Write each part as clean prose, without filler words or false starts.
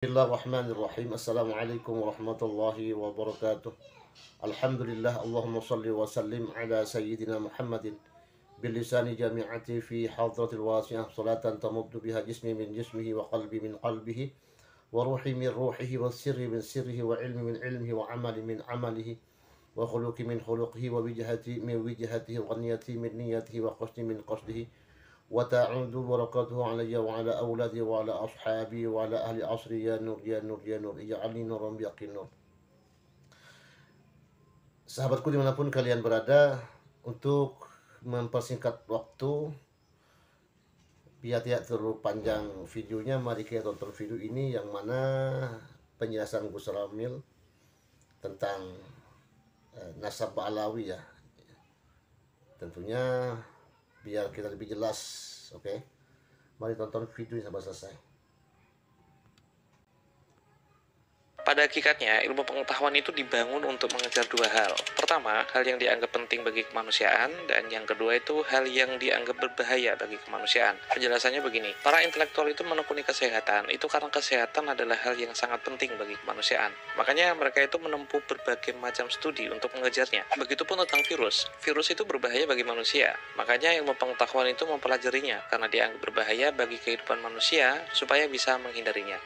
Bismillahirrahmanirrahim. Assalamualaikum warahmatullahi wabarakatuh. Alhamdulillah, Allahumma salli wa sallim ala sayyidina Muhammadin bilisani jami'ati fi hadratil wasi'ah salatan tamuddu biha jismi min jismihi wa qalbi min qalbihi wa ruhi min ruhihi wa sirri min sirrihi wa ilmi min ilmihi wa amali min amalihi wa khuluqi min khuluqihi wa wijhati min wijhatihi wa niyati min niyatihi wa qasdi min qasdihi وتعود بركاته علي وعلى أولادي وعلى أصحابي وعلى أهل عصري يا نور يا نور يا نور اجعلني نورا بيقين نور. Sahabatku dimanapun kalian berada, untuk mempersingkat waktu biar tidak terlalu panjang videonya, mari kita tonton video ini yang mana penjelasan Gus Ramil tentang nasab Ba'alawi ya. Tentunya biar kita lebih jelas, oke? Mari tonton video sampai selesai. Pada hakikatnya, ilmu pengetahuan itu dibangun untuk mengejar dua hal. Pertama, hal yang dianggap penting bagi kemanusiaan, dan yang kedua itu hal yang dianggap berbahaya bagi kemanusiaan. Penjelasannya begini, para intelektual itu menekuni kesehatan, itu karena kesehatan adalah hal yang sangat penting bagi kemanusiaan. Makanya mereka itu menempuh berbagai macam studi untuk mengejarnya. Begitupun tentang virus. Virus itu berbahaya bagi manusia. Makanya ilmu pengetahuan itu mempelajarinya, karena dianggap berbahaya bagi kehidupan manusia, supaya bisa menghindarinya.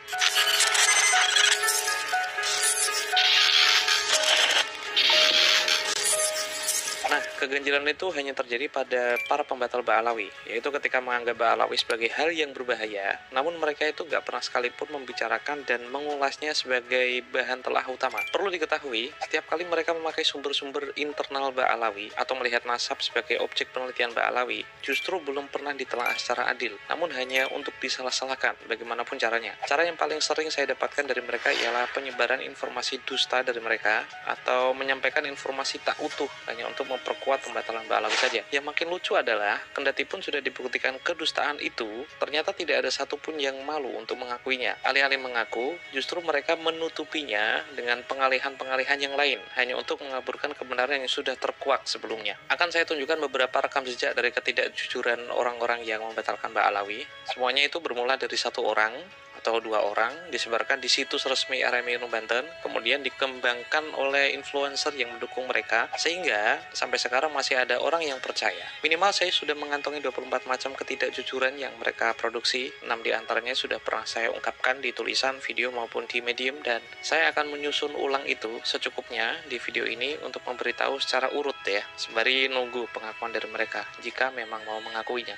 Nah, keganjilan itu hanya terjadi pada para pembatal Ba'alawi, yaitu ketika menganggap Ba'alawi sebagai hal yang berbahaya, namun mereka itu nggak pernah sekalipun membicarakan dan mengulasnya sebagai bahan telah utama. Perlu diketahui, setiap kali mereka memakai sumber-sumber internal Ba'alawi atau melihat nasab sebagai objek penelitian Ba'alawi, justru belum pernah ditelaah secara adil, namun hanya untuk disalah-salahkan bagaimanapun caranya. Cara yang paling sering saya dapatkan dari mereka ialah penyebaran informasi dusta dari mereka, atau menyampaikan informasi tak utuh hanya untuk memperkuat pembatalan Ba'alawi saja. Yang makin lucu adalah, kendati pun sudah dibuktikan kedustaan itu, ternyata tidak ada satupun yang malu untuk mengakuinya. Alih-alih mengaku, justru mereka menutupinya dengan pengalihan-pengalihan yang lain, hanya untuk mengaburkan kebenaran yang sudah terkuak sebelumnya. Akan saya tunjukkan beberapa rekam jejak dari ketidakjujuran orang-orang yang membatalkan Ba'alawi. Semuanya itu bermula dari satu orang atau dua orang, disebarkan di situs resmi RMI Unung Banten, kemudian dikembangkan oleh influencer yang mendukung mereka, sehingga sampai sekarang masih ada orang yang percaya. Minimal saya sudah mengantongi 24 macam ketidakjujuran yang mereka produksi, 6 diantaranya sudah pernah saya ungkapkan di tulisan, video maupun di Medium, dan saya akan menyusun ulang itu secukupnya di video ini untuk memberitahu secara urut ya, sembari nunggu pengakuan dari mereka, jika memang mau mengakuinya.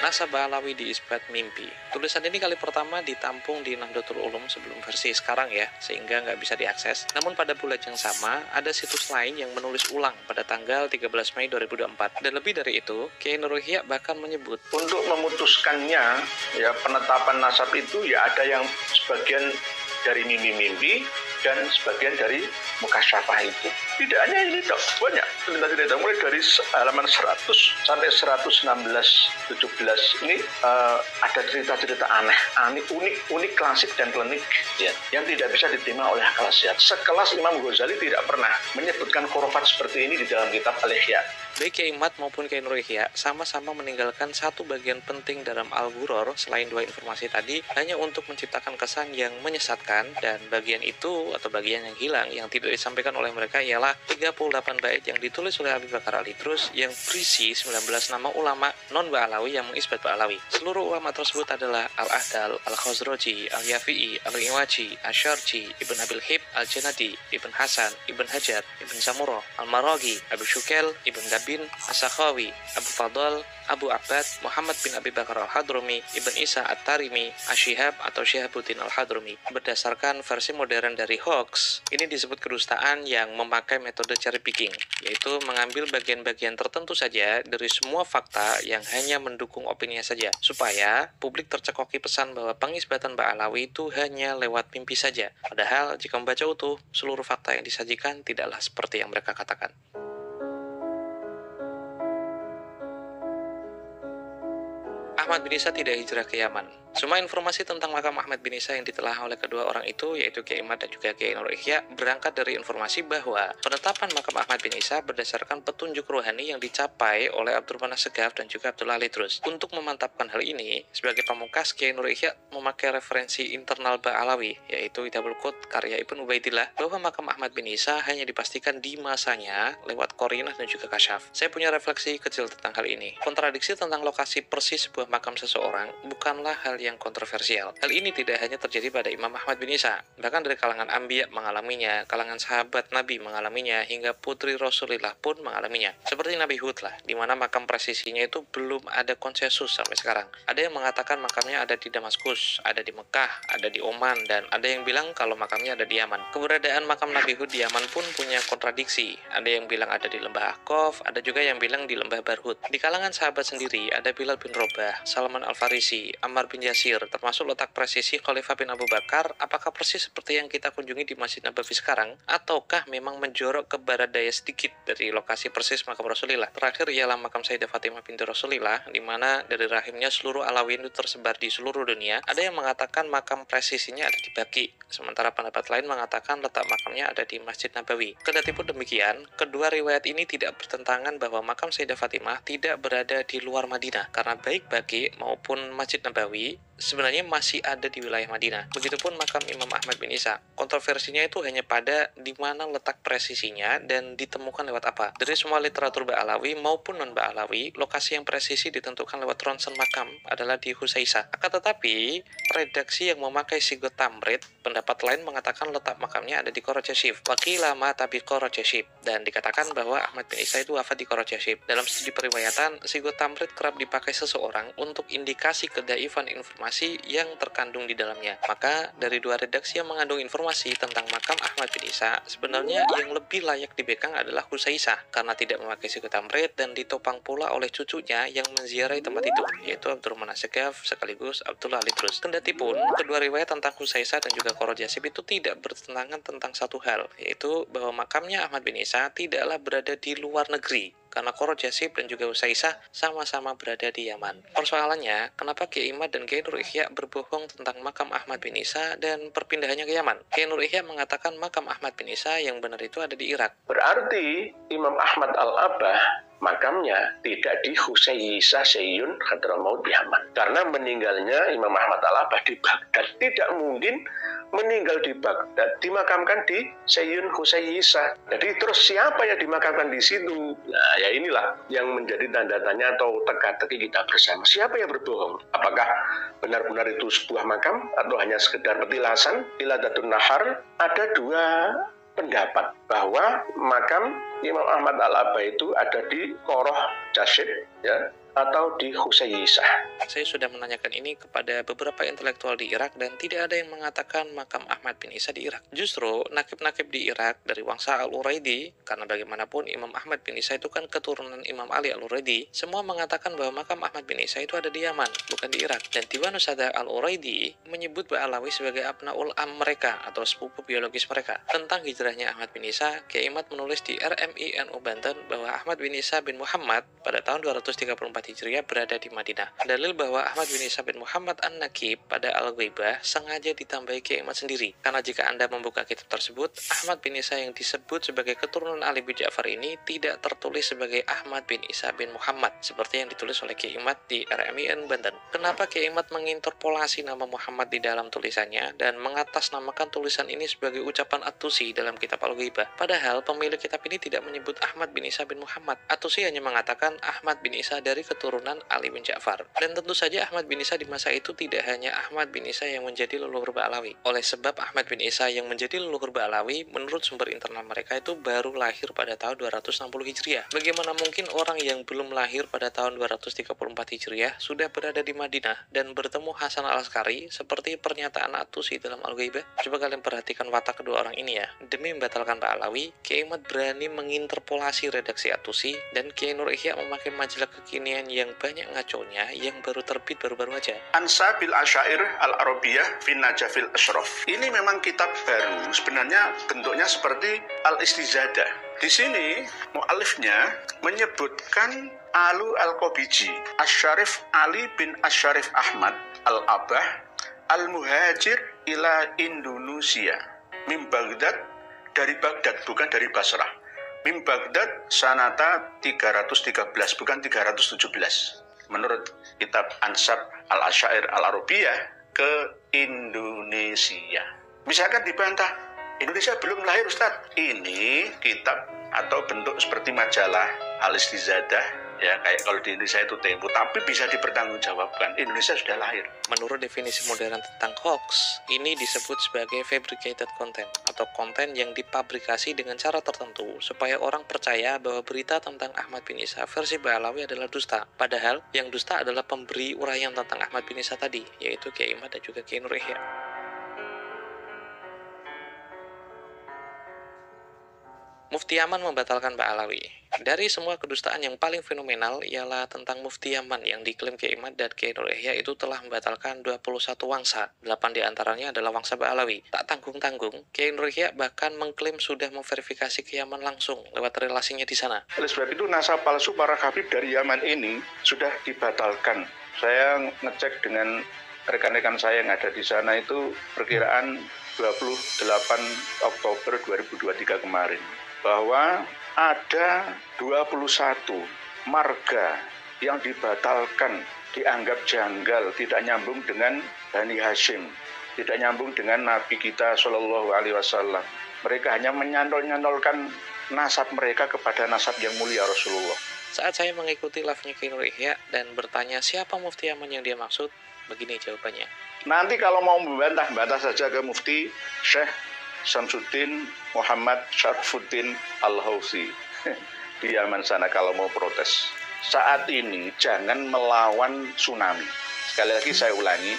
Nasab Ba'alawi di Isbat Mimpi. Tulisan ini kali pertama ditampung di Nahdlatul Ulum sebelum versi sekarang ya, sehingga nggak bisa diakses. Namun pada bulan yang sama, ada situs lain yang menulis ulang pada tanggal 13 Mei 2024. Dan lebih dari itu, Kiai Nurul Ihya bahkan menyebut, untuk memutuskannya, ya penetapan nasab itu ya ada yang sebagian dari mimpi-mimpi dan sebagian dari mukasyafah itu. Tidak hanya ini dok, banyak cerita-cerita mulai dari halaman 100 sampai 116-17 ini ada cerita-cerita aneh, unik, klasik dan klinik ya, yang tidak bisa diterima oleh akal sehat. Sekelas Imam Ghazali tidak pernah menyebutkan khurafat seperti ini di dalam kitab Al-Ihya. Baik Kiai Mat maupun Kiai Nurul Ihya sama-sama meninggalkan satu bagian penting dalam Al-Ghuror selain dua informasi tadi, hanya untuk menciptakan kesan yang menyesatkan, dan bagian itu atau bagian yang hilang yang tidak disampaikan oleh mereka ialah 38 bait yang ditulis oleh Abi Bakar Al-Idrus yang berisi 19 nama ulama non-Ba'alawi yang mengisbat Ba'alawi. Seluruh ulama tersebut adalah Al-Ahdal, Al-Khazraji, Al-Yafi'i, Al-Iwaji, Asy-Syarji, Ibn Abil Hib, Al-Janadi, Ibn Hasan, Ibn Hajar, Ibn Samurah, Al-Maraghi, Abu Syukel, Ibn Dabin, As-Sakhawi, Abu Fadl, Abu Abbad, Muhammad bin Abi Bakar Al-Hadrami, Ibn Isa At-Tarimi, Asyihab atau Syihabuddin Al-Hadrami. Berdasarkan versi modern dari hoax, ini disebut kedustaan yang memakai metode cherry picking, yaitu mengambil bagian-bagian tertentu saja dari semua fakta yang hanya mendukung opininya saja, supaya publik tercekoki pesan bahwa pengisbatan Ba'alawi itu hanya lewat mimpi saja. Padahal jika membaca utuh, seluruh fakta yang disajikan tidaklah seperti yang mereka katakan. Ahmad bin Isa tidak hijrah ke Yaman. Semua informasi tentang makam Ahmad bin Isa yang ditelah oleh kedua orang itu, yaitu Kiai Imad dan juga Kiai Nur Ihya, berangkat dari informasi bahwa penetapan makam Ahmad bin Isa berdasarkan petunjuk rohani yang dicapai oleh Abdurrahman As-Segaf dan juga Abdullah Al-Idrus. Untuk memantapkan hal ini, sebagai pamungkas Kiai Nur Ihya memakai referensi internal Ba'alawi, yaitu Idabul Qut karya Ibnu Ubaidillah, bahwa makam Ahmad bin Isa hanya dipastikan di masanya lewat Qarinah dan juga Kasyaf. Saya punya refleksi kecil tentang hal ini. Kontradiksi tentang lokasi persis sebuah makam seseorang bukanlah hal yang kontroversial. Hal ini tidak hanya terjadi pada Imam Ahmad bin Isa, bahkan dari kalangan Anbiya mengalaminya, kalangan sahabat Nabi mengalaminya, hingga putri Rasulullah pun mengalaminya. Seperti Nabi Hud lah, di mana makam presisinya itu belum ada konsensus sampai sekarang. Ada yang mengatakan makamnya ada di Damaskus, ada di Mekah, ada di Oman, dan ada yang bilang kalau makamnya ada di Yaman. Keberadaan makam Nabi Hud di Yaman pun punya kontradiksi. Ada yang bilang ada di Lembah Ahqaf, ada juga yang bilang di Lembah Barhut. Di kalangan sahabat sendiri ada Bilal bin Rabah, Salman Al-Farisi, Ammar bin Yasir, termasuk letak presisi Khalifah bin Abu Bakar, apakah persis seperti yang kita kunjungi di Masjid Nabawi sekarang, ataukah memang menjorok ke barat daya sedikit dari lokasi persis makam Rasulullah. Terakhir ialah makam Sayyidah Fatimah binti Rasulullah, di mana dari rahimnya seluruh Alawiyin itu tersebar di seluruh dunia. Ada yang mengatakan makam presisinya ada di Baqi, sementara pendapat lain mengatakan letak makamnya ada di Masjid Nabawi. Kendati pun demikian, kedua riwayat ini tidak bertentangan bahwa makam Sayyidah Fatimah tidak berada di luar Madinah, karena baik Baqi maupun Masjid Nabawi sebenarnya masih ada di wilayah Madinah. Begitupun makam Imam Ahmad bin Isa. Kontroversinya itu hanya pada di mana letak presisinya dan ditemukan lewat apa. Dari semua literatur Ba'alawi maupun non-Ba'alawi, lokasi yang presisi ditentukan lewat ronsen makam adalah di Husaisah. Akan tetapi, redaksi yang memakai sigot tamrid, pendapat lain mengatakan letak makamnya ada di Qarajashif. Wakila mata bi Qarajashif, dan dikatakan bahwa Ahmad bin Isa itu wafat di Qarajashif. Dalam studi periwayatan, sigot tamrid kerap dipakai seseorang untuk indikasi kedaifan informasi yang terkandung di dalamnya. Maka dari dua redaksi yang mengandung informasi tentang makam Ahmad bin Isa, sebenarnya yang lebih layak dibekang adalah Husaisah karena tidak memakai sigot tamrid dan ditopang pula oleh cucunya yang menziarahi tempat itu, yaitu Abdurrahman As-Segaf sekaligus Abdullah Al-Idrus. Kendati pun kedua riwayat tentang Husaisah dan juga Qarajashif itu tidak bertentangan tentang satu hal, yaitu bahwa makamnya Ahmad bin Isa tidaklah berada di luar negeri, karena Qarajashif dan juga Husaisah sama-sama berada di Yaman. Persoalannya, kenapa Kiai Imad dan Kiai Nur Ihya berbohong tentang makam Ahmad bin Isa dan perpindahannya ke Yaman? Kiai Nur Ihya mengatakan makam Ahmad bin Isa yang benar itu ada di Irak. Berarti Imam Ahmad Al-Abah makamnya tidak di Husaisah Sayyun Hadramaut di Yaman. Karena meninggalnya Imam Ahmad Al-Abah di Baghdad, tidak mungkin meninggal di Baghdad dimakamkan di Sayyun Husaisah. Jadi terus siapa yang dimakamkan di situ? Nah, ya inilah yang menjadi tanda tanya atau teka-teki kita bersama. Siapa yang berbohong? Apakah benar-benar itu sebuah makam atau hanya sekedar petilasan? Iladatun Nahar. Ada dua pendapat bahwa makam Imam Ahmad Al-Abah itu ada di Qarajashif, ya, atau di Husaisah. Saya sudah menanyakan ini kepada beberapa intelektual di Irak dan tidak ada yang mengatakan makam Ahmad bin Isa di Irak. Justru nakib-nakib di Irak dari Wangsa Al-Uraidi, karena bagaimanapun Imam Ahmad bin Isa itu kan keturunan Imam Ali Al-Uraidi, semua mengatakan bahwa makam Ahmad bin Isa itu ada di Yaman, bukan di Irak. Dan Diwan Nusada Al-Uraidi menyebut Ba'alawi sebagai abnaul am mereka atau sepupu biologis mereka. Tentang hijrahnya Ahmad bin Isa, Kiai Imad menulis di RMI NU Banten bahwa Ahmad bin Isa bin Muhammad pada tahun 234 Hijriah berada di Madinah. Dalil bahwa Ahmad bin Isa bin Muhammad An-Nakib pada Al-Ghaibah sengaja ditambahi Kiai Imad sendiri. Karena jika Anda membuka kitab tersebut, Ahmad bin Isa yang disebut sebagai keturunan Ali bin Ja'far ini tidak tertulis sebagai Ahmad bin Isa bin Muhammad seperti yang ditulis oleh Kiai Imad di RMI NU Banten. Kenapa Kiai Imad menginterpolasi nama Muhammad di dalam tulisannya dan mengatasnamakan tulisan ini sebagai ucapan At-Tusi dalam kitab Al-Ghaibah? Padahal pemilik kitab ini tidak menyebut Ahmad bin Isa bin Muhammad. At-Tusi hanya mengatakan Ahmad bin Isa dari keturunan Ali bin Ja'far. Dan tentu saja Ahmad bin Isa di masa itu tidak hanya Ahmad bin Isa yang menjadi leluhur Ba'alawi. Oleh sebab Ahmad bin Isa yang menjadi leluhur Ba'alawi menurut sumber internal mereka itu baru lahir pada tahun 260 Hijriah. Bagaimana mungkin orang yang belum lahir pada tahun 234 Hijriah sudah berada di Madinah dan bertemu Hasan Al-Askari seperti pernyataan At-Tusi dalam Al-Ghaibah? Coba kalian perhatikan watak kedua orang ini ya. Demi membatalkan Ba'alawi, Kiai Imad berani menginterpolasi redaksi At-Tusi dan Kiai Nur Ihya memakai majalah kekinian yang banyak ngaconya yang baru terbit baru-baru aja. Ansabil Asyair Al-Arabiyah fin Najafil Ashraf. Ini memang kitab baru, sebenarnya bentuknya seperti Al-Istizadah. Di sini mu'alifnya menyebutkan Alu Al-Qobiji, Asy-Syarif Ali bin Asy-Syarif Ahmad Al-Abah Al-Muhajir ila Indonesia Mim Baghdad, dari Baghdad, bukan dari Basrah. Mim Baghdad sanata 313, bukan 317. Menurut kitab Ansab Al-Asyair Al-Arabiyah ke Indonesia. Misalkan dibantah, Indonesia belum lahir Ustaz. Ini kitab atau bentuk seperti majalah Al-Istizadah, ya kayak kalau di Indonesia itu Tempo, tapi bisa dipertanggungjawabkan Indonesia sudah lahir. Menurut definisi modern tentang hoax, ini disebut sebagai fabricated content atau konten yang dipabrikasi dengan cara tertentu supaya orang percaya bahwa berita tentang Ahmad bin Isa versi Ba'alawi adalah dusta. Padahal yang dusta adalah pemberi uraian tentang Ahmad bin Isa tadi, yaitu Kiai Imad dan juga Kiai Nur Ihya. Mufti Yaman membatalkan Ba'alawi. Dari semua kedustaan yang paling fenomenal ialah tentang Mufti Yaman yang diklaim Kiai Imad dan Kiai Nur Ihya itu telah membatalkan 21 wangsa. 8 diantaranya adalah wangsa Ba'alawi. Tak tanggung-tanggung, Kiai Nur Ihya bahkan mengklaim sudah memverifikasi ke Yaman langsung lewat relasinya di sana. Oleh sebab itu nasab palsu para habib dari Yaman ini sudah dibatalkan. Saya ngecek dengan rekan-rekan saya yang ada di sana itu perkiraan 28 Oktober 2023 kemarin, bahwa ada 21 marga yang dibatalkan, dianggap janggal, tidak nyambung dengan Bani Hashim, tidak nyambung dengan Nabi kita Shallallahu Alaihi Wasallam. Mereka hanya menyantol-nyantolkan nasab mereka kepada nasab yang mulia Rasulullah. Saat saya mengikuti live-nya Kiai Nur Ihya dan bertanya siapa Mufti Yaman yang dia maksud, begini jawabannya. Nanti kalau mau membantah saja ke Mufti Syekh Syamsuddin Muhammad Syarfuddin Al-Hausi di Yaman sana kalau mau protes. Saat ini jangan melawan tsunami. Sekali lagi saya ulangi,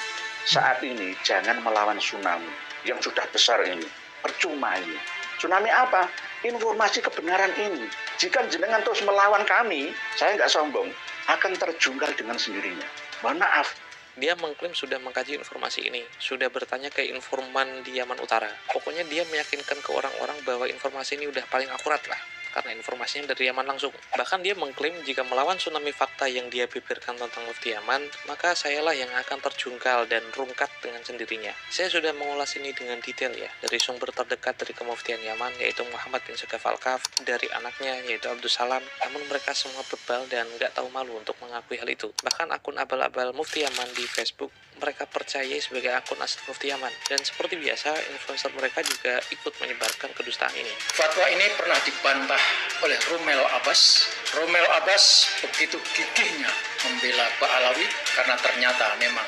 saat ini jangan melawan tsunami yang sudah besar ini. Percuma ini. Tsunami apa? Informasi kebenaran ini. Jika jenengan terus melawan kami, saya nggak sombong, akan terjungkal dengan sendirinya. Mohon maaf. Dia mengklaim sudah mengkaji informasi ini, sudah bertanya ke informan di Yaman Utara. Pokoknya dia meyakinkan ke orang-orang bahwa informasi ini udah paling akurat lah, karena informasinya dari Yaman langsung. Bahkan dia mengklaim jika melawan tsunami fakta yang dia bibirkan tentang Mufti Yaman, maka sayalah yang akan terjungkal dan rungkat dengan sendirinya. Saya sudah mengulas ini dengan detail ya, dari sumber terdekat dari Kemuftian Yaman, yaitu Muhammad bin Sagaf Al-Kaf, dari anaknya, yaitu Abdus Salam, namun mereka semua bebal dan nggak tahu malu untuk mengakui hal itu. Bahkan akun abal-abal Mufti Yaman di Facebook, mereka percayai sebagai akun asli Mufti Yaman. Dan seperti biasa, influencer mereka juga ikut menyebarkan kedustaan ini. Fatwa ini pernah dibantah oleh Rumel Abbas. Rumel Abbas begitu gigihnya membela Ba'alawi karena ternyata memang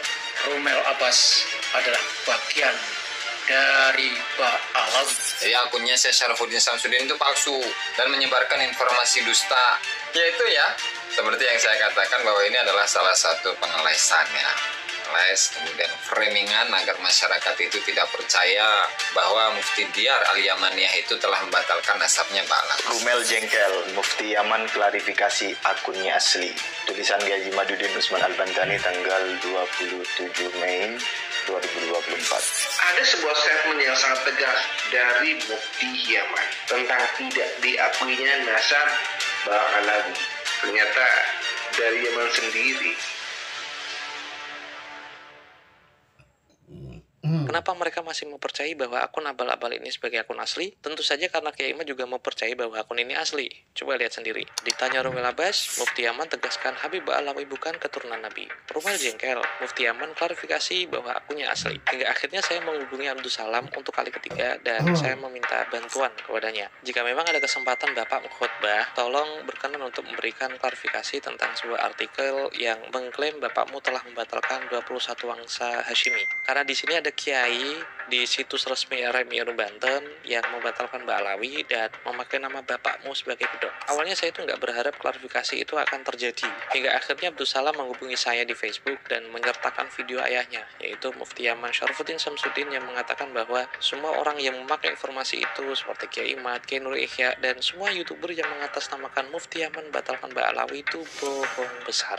Rumel Abbas adalah bagian dari Ba'alawi. Jadi akunnya Syekh Syarfuddin Syamsuddin itu palsu dan menyebarkan informasi dusta. Yaitu ya, seperti yang saya katakan bahwa ini adalah salah satu pengelesan ya. Kemudian framingan agar masyarakat itu tidak percaya bahwa Mufti Diyar Al-Yamaniyah itu telah membatalkan nasabnya Ba'alawi. Rumel jengkel, Mufti Yaman klarifikasi akunnya asli. Tulisan Kiai Imaduddin Usman Al-Bantani tanggal 27 Mei 2024. Ada sebuah statement yang sangat tegas dari Mufti Yaman tentang tidak diakuinya nasab Ba'alawi. Ternyata dari Yaman sendiri. Kenapa mereka masih mempercayai bahwa akun abal-abal ini sebagai akun asli? Tentu saja karena Kiai Imad juga mempercayai bahwa akun ini asli. Coba lihat sendiri. Ditanya Rumel Abbas, Mufti Yaman tegaskan Habib Ba'alawi bukan keturunan Nabi. Rumel jengkel, Mufti Yaman klarifikasi bahwa akunnya asli. Hingga akhirnya saya menghubungi Abdus Salam untuk kali ketiga dan saya meminta bantuan kepadanya. Jika memang ada kesempatan Bapak mengkhotbah, tolong berkenan untuk memberikan klarifikasi tentang sebuah artikel yang mengklaim Bapakmu telah membatalkan 21 wangsa Hashimi. Karena di sini ada Kiai di situs resmi RMI Banten yang membatalkan Ba'alawi dan memakai nama bapakmu sebagai kedok. Awalnya saya itu nggak berharap klarifikasi itu akan terjadi. Hingga akhirnya Abdus Salam menghubungi saya di Facebook dan menyertakan video ayahnya, yaitu Mufti Yaman Syarfuddin Syamsuddin yang mengatakan bahwa semua orang yang memakai informasi itu seperti Kiai Imad, Kiai Nur Ihya, dan semua YouTuber yang mengatasnamakan Mufti Yaman membatalkan Ba'alawi itu bohong besar.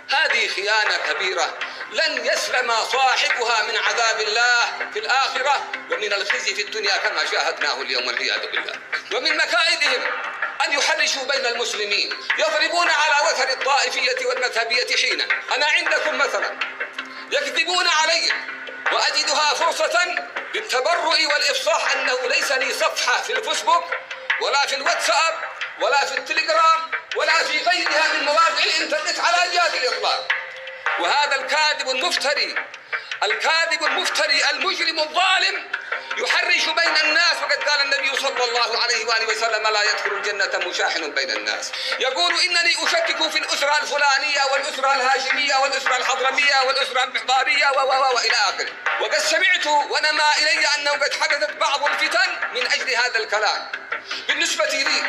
هذه خيانة كبيرة لن يسلم صاحبها من عذاب الله في الآخرة ومن الخزي في الدنيا كما شاهدناه اليوم والعياذ بالله. ومن مكائدهم أن يحرشوا بين المسلمين، يضربون على وتر الطائفية والمذهبية حينا. أنا عندكم مثلا يكذبون علي وأجدها فرصة للتبرؤ والإفصاح أنه ليس لي صفحة في الفيسبوك ولا في الواتساب ولا في التليجرام ولا في غيرها من مواقع الإنترنت على جهة الإطلاق. وهذا الكاذب المفتري المجرم الظالم يحرش بين الناس، وقد قال النبي صلى الله عليه وآله وسلم لا يدخل الجنة مشاحن بين الناس. يقول إنني أشكك في الأسرة الفلانية والأسرة الهاشمية والأسرة الحضرمية والأسرة المحضارية وإلى آخره. وقد سمعت ونما إلي أنه قد حدثت بعض الفتن من أجل هذا الكلام بالنسبة لي،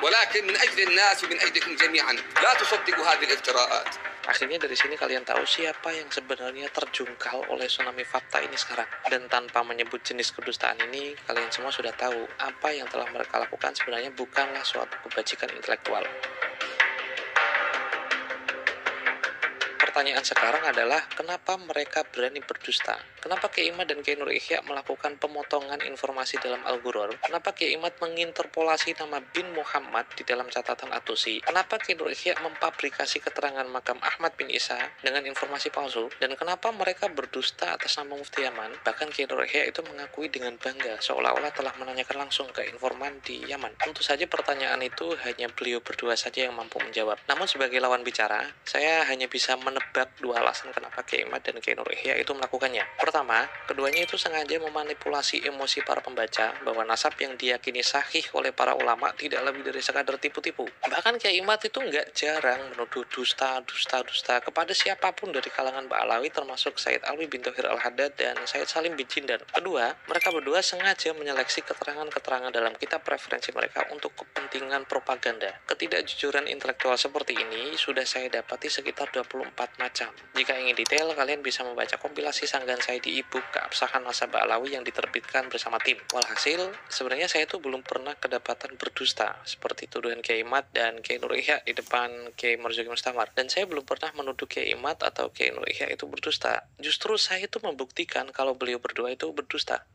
ولكن من أجل الناس ومن أجلكم جميعا لا تصدقوا هذه الافتراءات. Akhirnya dari sini kalian tahu siapa yang sebenarnya terjungkal oleh tsunami fakta ini sekarang. Dan tanpa menyebut jenis kedustaan ini, kalian semua sudah tahu apa yang telah mereka lakukan sebenarnya bukanlah suatu kebajikan intelektual. Pertanyaan sekarang adalah kenapa mereka berani berdusta? Kenapa Kiai Imad dan Kiai Nur Ihya melakukan pemotongan informasi dalam Al-Ghurur? Kenapa Kiai Imad menginterpolasi nama bin Muhammad di dalam catatan Atusi? Kenapa Kiai Nur Ihya memfabrikasi keterangan makam Ahmad bin Isa dengan informasi palsu? Dan kenapa mereka berdusta atas nama Mufti Yaman? Bahkan Kiai Nur Ihya itu mengakui dengan bangga seolah-olah telah menanyakan langsung ke informan di Yaman. Tentu saja pertanyaan itu hanya beliau berdua saja yang mampu menjawab. Namun sebagai lawan bicara, saya hanya bisa menebak dua alasan kenapa Kiai Imad dan Kiai Nur Ihya itu melakukannya. Pertama, keduanya itu sengaja memanipulasi emosi para pembaca bahwa nasab yang diyakini sahih oleh para ulama tidak lebih dari sekadar tipu-tipu. Bahkan Kiai Imad itu nggak jarang menuduh dusta kepada siapapun dari kalangan Ba'alawi termasuk Sayyid Alwi bin Thohir Al-Haddad dan Sayyid Salim bin Jindan. Kedua, mereka berdua sengaja menyeleksi keterangan-keterangan dalam kitab referensi mereka untuk kepentingan propaganda. Ketidakjujuran intelektual seperti ini sudah saya dapati sekitar 24 macam. Jika ingin detail, kalian bisa membaca kompilasi sanggahan saya di e-book Keabsahan Nasab Ba'alawi yang diterbitkan bersama tim. Walhasil, sebenarnya saya tuh belum pernah kedapatan berdusta seperti tuduhan Kiai Imad dan Kiai Nur Ihya di depan Kiai Marzuki Mustamar. Dan saya belum pernah menuduh Kiai Imad atau Kiai Nur Ihya itu berdusta. Justru saya itu membuktikan kalau beliau berdua itu berdusta.